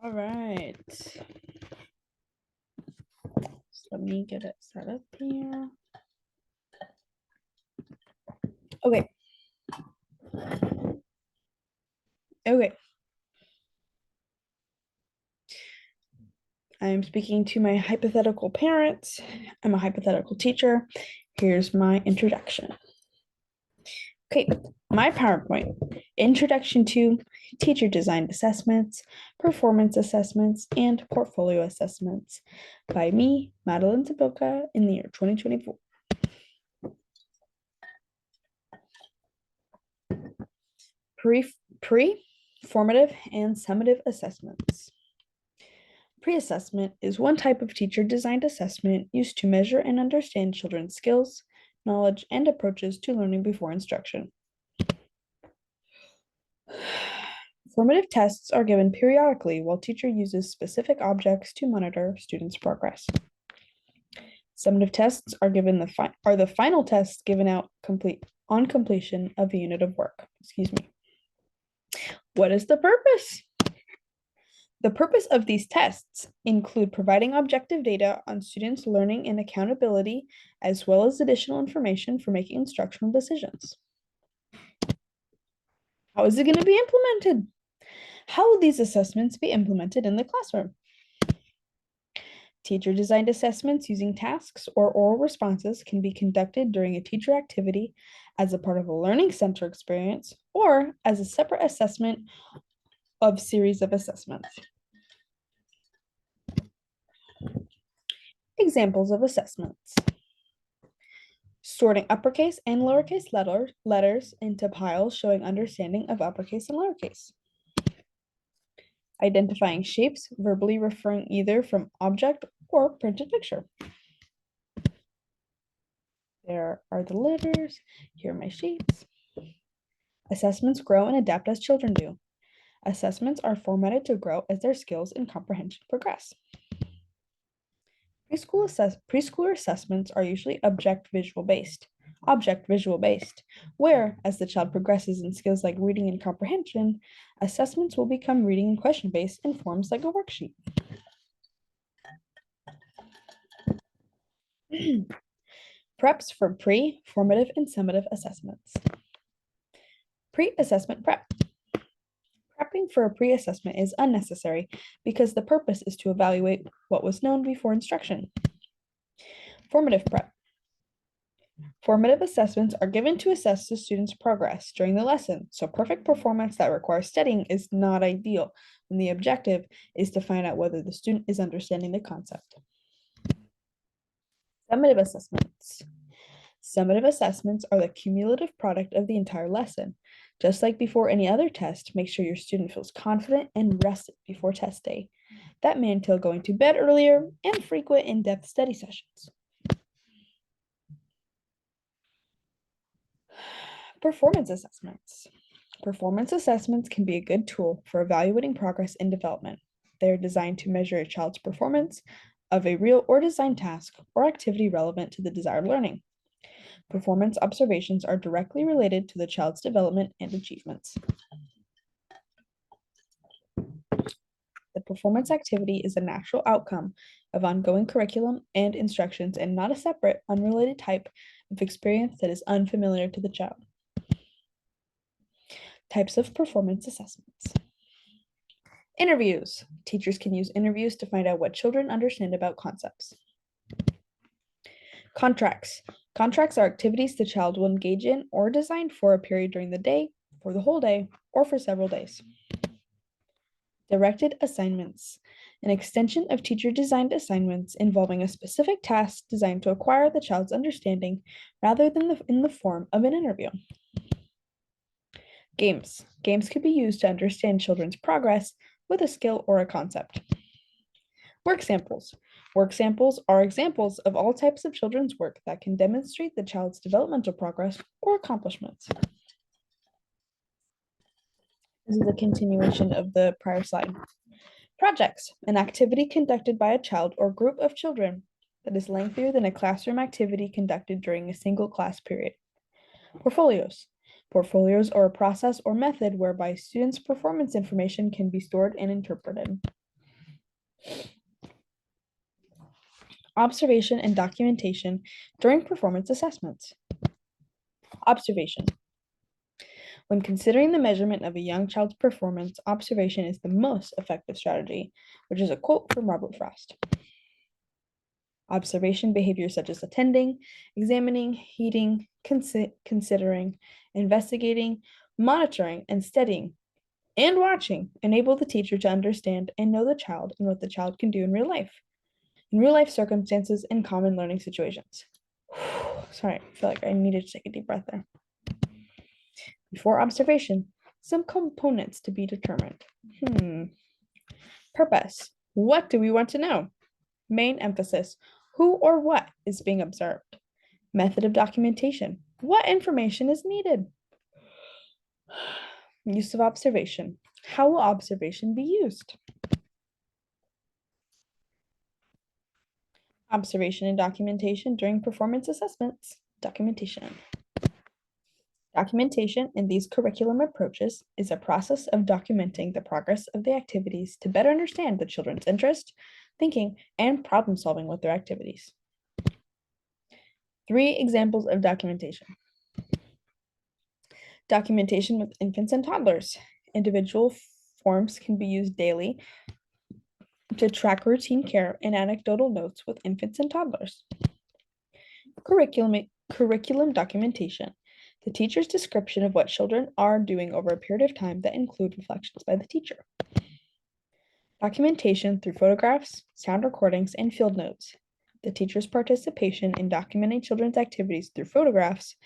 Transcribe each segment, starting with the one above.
All right. So let me get it set up here. Okay. Okay. I'm speaking to my hypothetical parents. I'm a hypothetical teacher. Here's my introduction. Okay, my PowerPoint. Introduction to teacher designed assessments, performance assessments, and portfolio assessments by me, Madeline Zabilka, in the year 2024. Pre-formative and summative assessments. Pre-assessment is one type of teacher-designed assessment used to measure and understand children's skills, knowledge, and approaches to learning before instruction. Formative tests are given periodically while teacher uses specific objects to monitor students' progress. Summative tests are the final tests given out on completion of a unit of work. Excuse me. What is the purpose? The purpose of these tests include providing objective data on students' learning and accountability, as well as additional information for making instructional decisions. How is it going to be implemented? How will these assessments be implemented in the classroom? Teacher-designed assessments using tasks or oral responses can be conducted during a teacher activity as a part of a learning center experience or as a separate assessment of series of assessments. Examples of assessments. Sorting uppercase and lowercase letters into piles showing understanding of uppercase and lowercase. Identifying shapes, verbally referring either from object or printed picture. There are the letters. Here are my shapes. Assessments grow and adapt as children do. Assessments are formatted to grow as their skills and comprehension progress. Preschooler assessments are usually object visual based, where, as the child progresses in skills like reading and comprehension, assessments will become reading and question based in forms like a worksheet. Preps for pre, formative, and summative assessments. Pre-assessment prep. Prepping for a pre-assessment is unnecessary because the purpose is to evaluate what was known before instruction. Formative prep. Formative assessments are given to assess the student's progress during the lesson, so perfect performance that requires studying is not ideal, and the objective is to find out whether the student is understanding the concept. Summative assessments. Summative assessments are the cumulative product of the entire lesson. Just like before any other test, make sure your student feels confident and rested before test day. That may entail going to bed earlier and frequent in-depth study sessions. Performance assessments. Performance assessments can be a good tool for evaluating progress in development. They are designed to measure a child's performance of a real or designed task or activity relevant to the desired learning. Performance observations are directly related to the child's development and achievements. The performance activity is a natural outcome of ongoing curriculum and instructions and not a separate, unrelated type of experience that is unfamiliar to the child. Types of performance assessments. Interviews. Teachers can use interviews to find out what children understand about concepts. Contracts. Contracts are activities the child will engage in or design for a period during the day, for the whole day, or for several days. Directed assignments. An extension of teacher-designed assignments involving a specific task designed to acquire the child's understanding rather than in the form of an interview. Games. Games could be used to understand children's progress with a skill or a concept. Work samples. Work samples are examples of all types of children's work that can demonstrate the child's developmental progress or accomplishments. This is a continuation of the prior slide. Projects, an activity conducted by a child or group of children that is lengthier than a classroom activity conducted during a single class period. Portfolios. Portfolios are a process or method whereby students' performance information can be stored and interpreted. Observation and documentation during performance assessments. Observation. When considering the measurement of a young child's performance, observation is the most effective strategy, which is a quote from Robert Frost. Observation behaviors such as attending, examining, heeding, considering, investigating, monitoring, and studying, and watching enable the teacher to understand and know the child and what the child can do in real life circumstances and common learning situations. Sorry, I feel like I needed to take a deep breath there. Before observation, some components to be determined. Purpose. What do we want to know? Main emphasis. Who or what is being observed? Method of documentation. What information is needed? Use of observation. How will observation be used? Observation and documentation during performance assessments. Documentation. Documentation in these curriculum approaches is a process of documenting the progress of the activities to better understand the children's interest, thinking, and problem solving with their activities. 3 examples of documentation. Documentation with infants and toddlers. Individual forms can be used daily to track routine care and anecdotal notes with infants and toddlers. Curriculum documentation. The teacher's description of what children are doing over a period of time that include reflections by the teacher. Documentation through photographs, sound recordings, and field notes. The teacher's participation in documenting children's activities through photographs,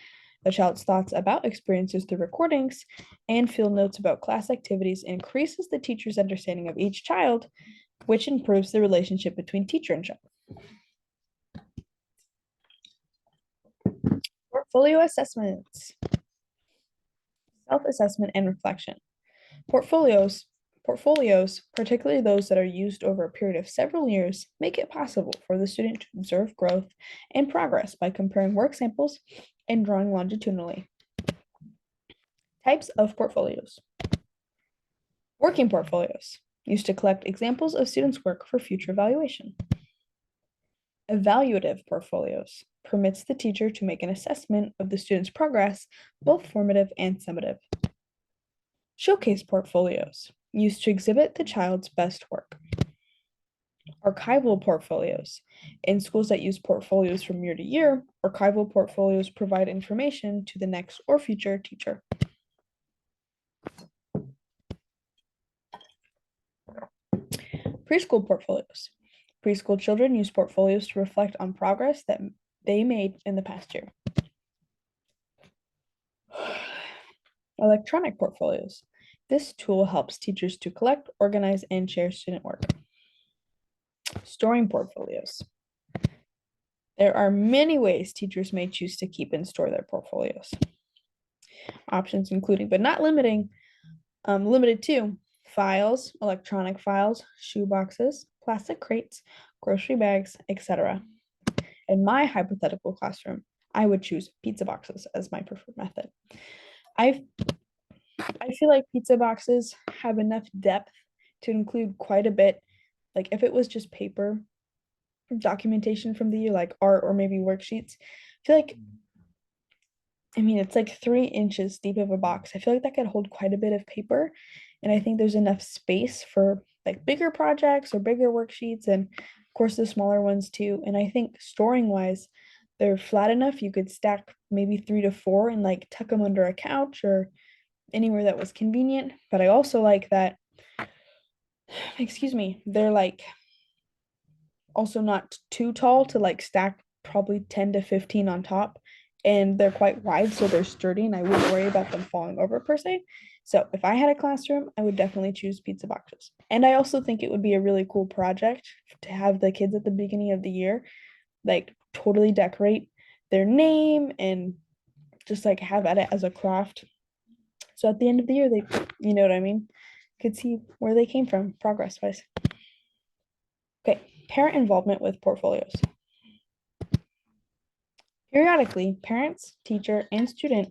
the child's thoughts about experiences through recordings, and field notes about class activities increases the teacher's understanding of each child, which improves the relationship between teacher and child. Portfolio assessments. Self-assessment and reflection. Portfolios, particularly those that are used over a period of several years, make it possible for the student to observe growth and progress by comparing work samples and drawing longitudinally. Types of portfolios. Working portfolios, used to collect examples of students' work for future evaluation. Evaluative portfolios, permits the teacher to make an assessment of the student's progress, both formative and summative. Showcase portfolios, used to exhibit the child's best work. Archival portfolios. In schools that use portfolios from year to year, archival portfolios provide information to the next or future teacher. Preschool portfolios. Preschool children use portfolios to reflect on progress that they made in the past year. Electronic portfolios. This tool helps teachers to collect, organize, and share student work. Storing portfolios. There are many ways teachers may choose to keep and store their portfolios. Options including, but not limited to, files, electronic files, shoe boxes, plastic crates, grocery bags, etc. In my hypothetical classroom, I would choose pizza boxes as my preferred method. I feel like pizza boxes have enough depth to include quite a bit. Like if it was just paper documentation from the year, like art or maybe worksheets, I feel like, I mean, it's like 3 inches deep of a box. I feel like that could hold quite a bit of paper. And I think there's enough space for like bigger projects or bigger worksheets, and of course the smaller ones too. And I think storing wise, they're flat enough. You could stack maybe 3 to 4 and like tuck them under a couch or anywhere that was convenient. But I also like that, excuse me, they're like also not too tall to like stack probably 10 to 15 on top, and they're quite wide, so they're sturdy and I wouldn't worry about them falling over per se. So if I had a classroom, I would definitely choose pizza boxes. And I also think it would be a really cool project to have the kids at the beginning of the year like totally decorate their name and just like have at it as a craft. So at the end of the year, they, you know what I mean, could see where they came from progress wise. Okay, parent involvement with portfolios. Periodically, parents, teacher, and student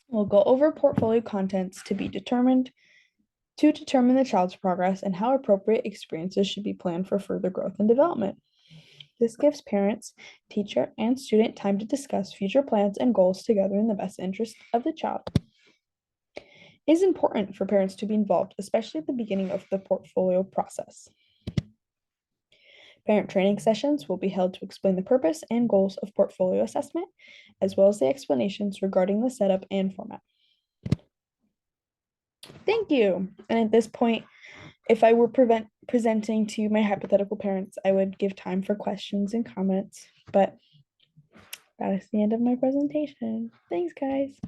will go over portfolio contents to be determined to determine the child's progress and how appropriate experiences should be planned for further growth and development. This gives parents, teacher, and student time to discuss future plans and goals together in the best interest of the child. It is important for parents to be involved, especially at the beginning of the portfolio process. Parent training sessions will be held to explain the purpose and goals of portfolio assessment, as well as the explanations regarding the setup and format. Thank you. And at this point, if I were presenting to my hypothetical parents, I would give time for questions and comments, but that is the end of my presentation. Thanks, guys.